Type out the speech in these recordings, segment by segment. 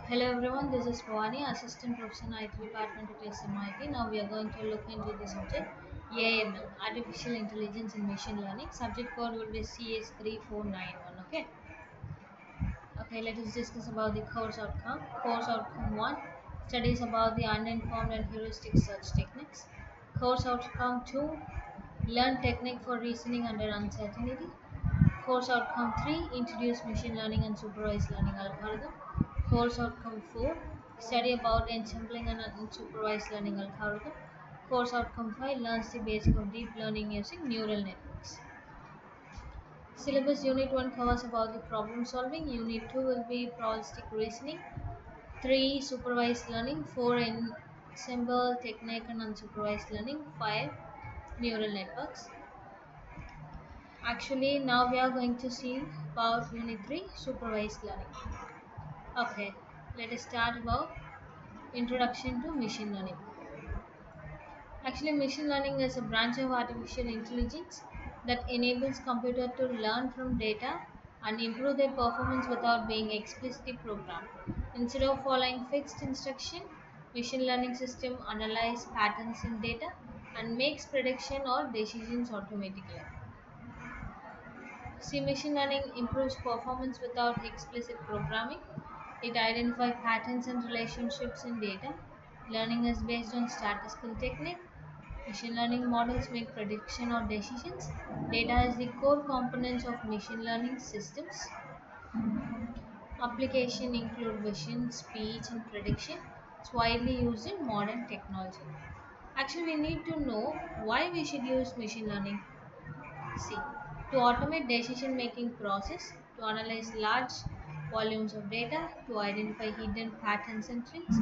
Hello everyone, this is Bhavani, Assistant Professor in IT Department at SMIT. Now we are going to look into the subject AML, Artificial Intelligence and Machine Learning. Subject code will be CS3491. Okay, let us discuss about the course outcome. Course outcome 1 studies about the uninformed and heuristic search techniques. Course outcome 2 learn technique for reasoning under uncertainty. Course outcome 3 introduce machine learning and supervised learning algorithm. Course outcome 4 study about ensembling an unsupervised learning algorithm. Course outcome 5 learns the basic of deep learning using neural networks. Syllabus Unit 1 covers about the problem solving. Unit 2 will be probabilistic reasoning. 3 supervised learning. 4 ensemble technique and unsupervised learning. 5 neural networks. Actually, now we are going to see about Unit 3 supervised learning. Okay, let us start about introduction to machine learning. Actually, machine learning is a branch of artificial intelligence that enables computer to learn from data and improve their performance without being explicitly programmed. Instead of following fixed instruction, machine learning system analyze patterns in data and makes prediction or decisions automatically. See, machine learning improves performance without explicit programming. It identifies patterns and relationships in data. Learning is based on statistical technique. Machine learning models make prediction or decisions. Data is the core components of machine learning systems. Application include vision, speech, and prediction. It's widely used in modern technology. Actually, we need to know why we should use machine learning. See, to automate decision making process, to analyze large volumes of data, to identify hidden patterns and trends,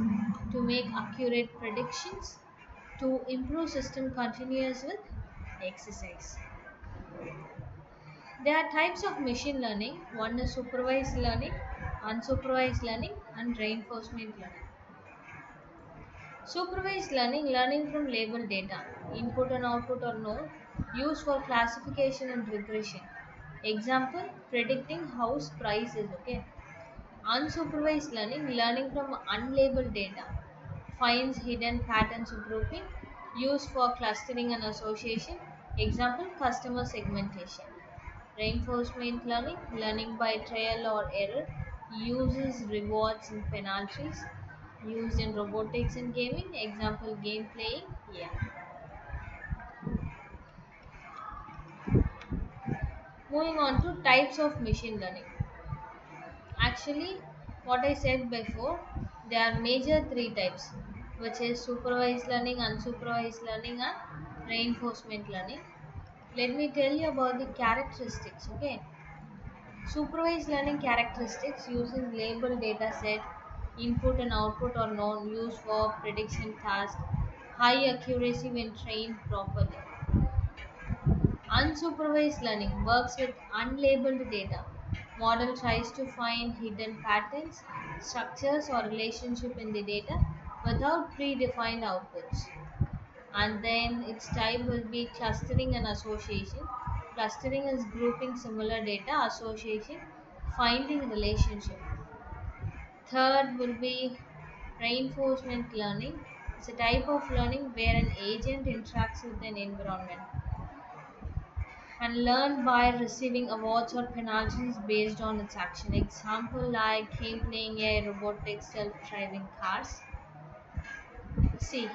to make accurate predictions, to improve system continuous with exercise. There are types of machine learning. One is supervised learning, unsupervised learning, and reinforcement learning. Supervised learning, learning from labeled data, input and output are known, used for classification and regression. Example, predicting house prices. Okay. Unsupervised learning, learning from unlabeled data, finds hidden patterns of grouping, used for clustering and association. Example, customer segmentation. Reinforcement learning, learning by trial or error, uses rewards and penalties, used in robotics and gaming. Example, game playing. Yeah. Moving on to types of machine learning. Actually, what I said before, there are major three types, which is supervised learning, unsupervised learning, and reinforcement learning. Let me tell you about the characteristics. Okay, supervised learning characteristics uses labeled data set, input and output are known, used for prediction tasks, high accuracy when trained properly. Unsupervised learning works with unlabeled data. Model tries to find hidden patterns, structures, or relationship in the data without predefined outputs. And then its type will be clustering and association. Clustering is grouping similar data, association, finding relationship. Third will be reinforcement learning. It's a type of learning where an agent interacts with an environment and learn by receiving awards or penalties based on its action. Example like game playing a robotic self-driving cars. C.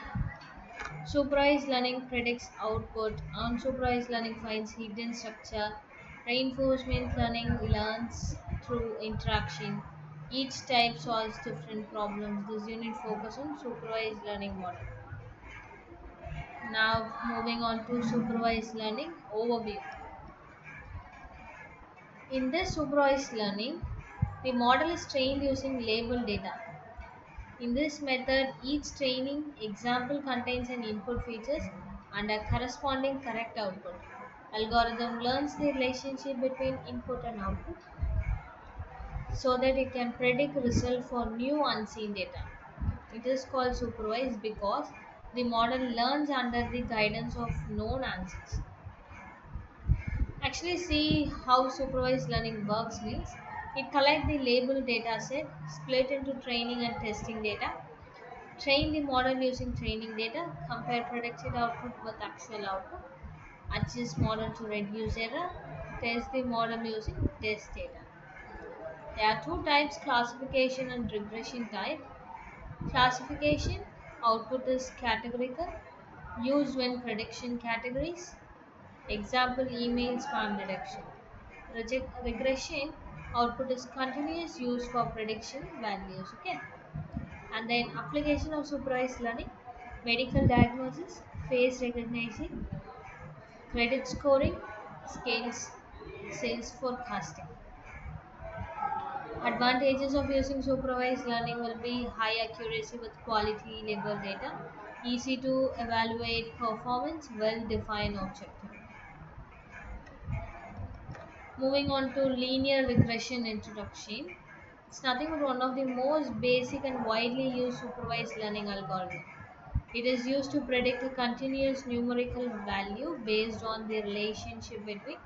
Supervised learning predicts output. Unsupervised learning finds hidden structure. Reinforcement learning learns through interaction. Each type solves different problems. This unit focuses on supervised learning model. Now moving on to supervised learning overview. In this supervised learning, the model is trained using labeled data. In this method, each training example contains an input features and a corresponding correct output. Algorithm learns the relationship between input and output so that it can predict result for new unseen data. It is called supervised because the model learns under the guidance of known answers. Actually, see how supervised learning works means It collects the labeled data set, split into training and testing data, train the model using training data, compare predicted output with actual output, adjust model to reduce error, test the model using test data. There are two types, classification and regression type. Classification output is categorical, used when prediction categories. Example email spam detection. Regression output is continuous, used for prediction values. Okay, and then application of supervised learning, medical diagnosis, face recognition, credit scoring, scales, sales forecasting. Advantages of using supervised learning will be high accuracy with quality label data, easy to evaluate performance, well defined objective. Moving on to linear regression introduction. It's nothing but one of the most basic and widely used supervised learning algorithm. It is used to predict a continuous numerical value based on the relationship between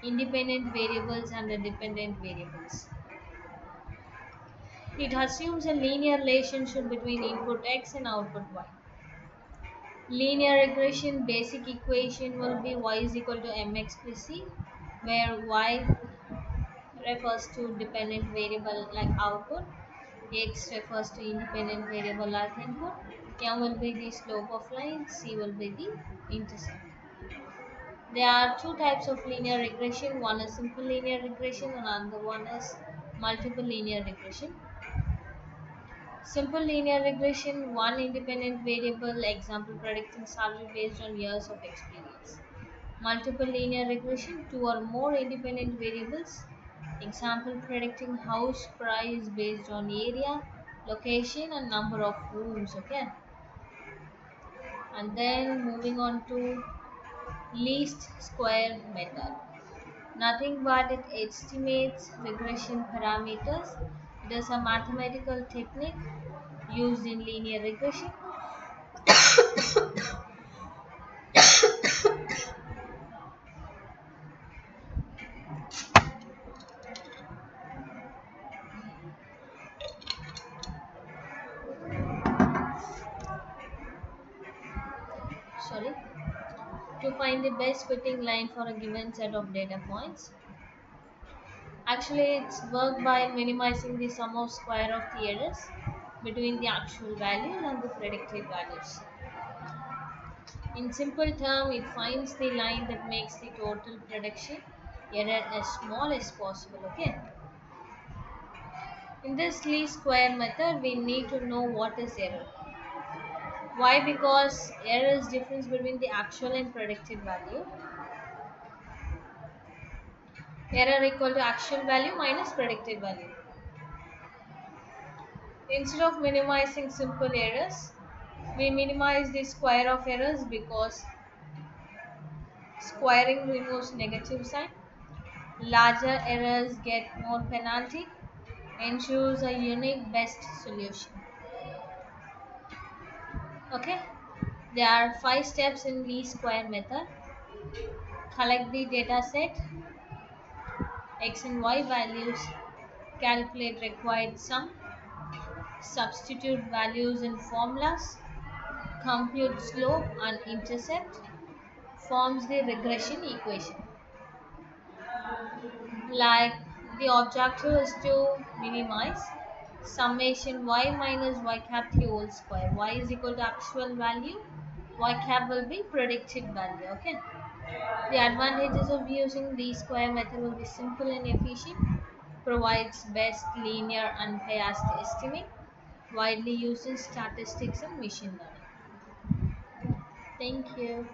independent variables and the dependent variables. It assumes a linear relationship between input x and output y. Linear regression basic equation will be y is equal to mx plus c, where y refers to dependent variable like output, x refers to independent variable like input, m will be the slope of line, c will be the intercept. There are two types of linear regression. One is simple linear regression and another one is multiple linear regression. Simple linear regression, one independent variable, example predicting salary based on years of experience. Multiple linear regression, two or more independent variables, example predicting house price based on area, location and number of rooms. Okay, and then moving on to least square method. Nothing but it estimates regression parameters. It is a mathematical technique used in linear regression. Sorry, to find the best fitting line for a given set of data points. Actually, it's worked by minimizing the sum of square of the errors between the actual values and the predicted values. In simple term, it finds the line that makes the total prediction error as small as possible. Okay. In this least square method, we need to know what is error. Why? Because error is difference between the actual and predicted value. Error equal to actual value minus predicted value. Instead of minimizing simple errors, we minimize the square of errors because squaring removes negative sign. Larger errors get more penalty, ensures a unique best solution. Okay, there are 5 steps in least square method. Collect the data set, x and y values, calculate required sum, substitute values in formulas, compute slope and intercept, forms the regression equation. Like the objective is to minimize summation y minus y cap the whole square. Y is equal to actual value, y cap will be predicted value. Okay. The advantages of using the square method will be simple and efficient, provides best linear unbiased estimate, widely used in statistics and machine learning. Thank you.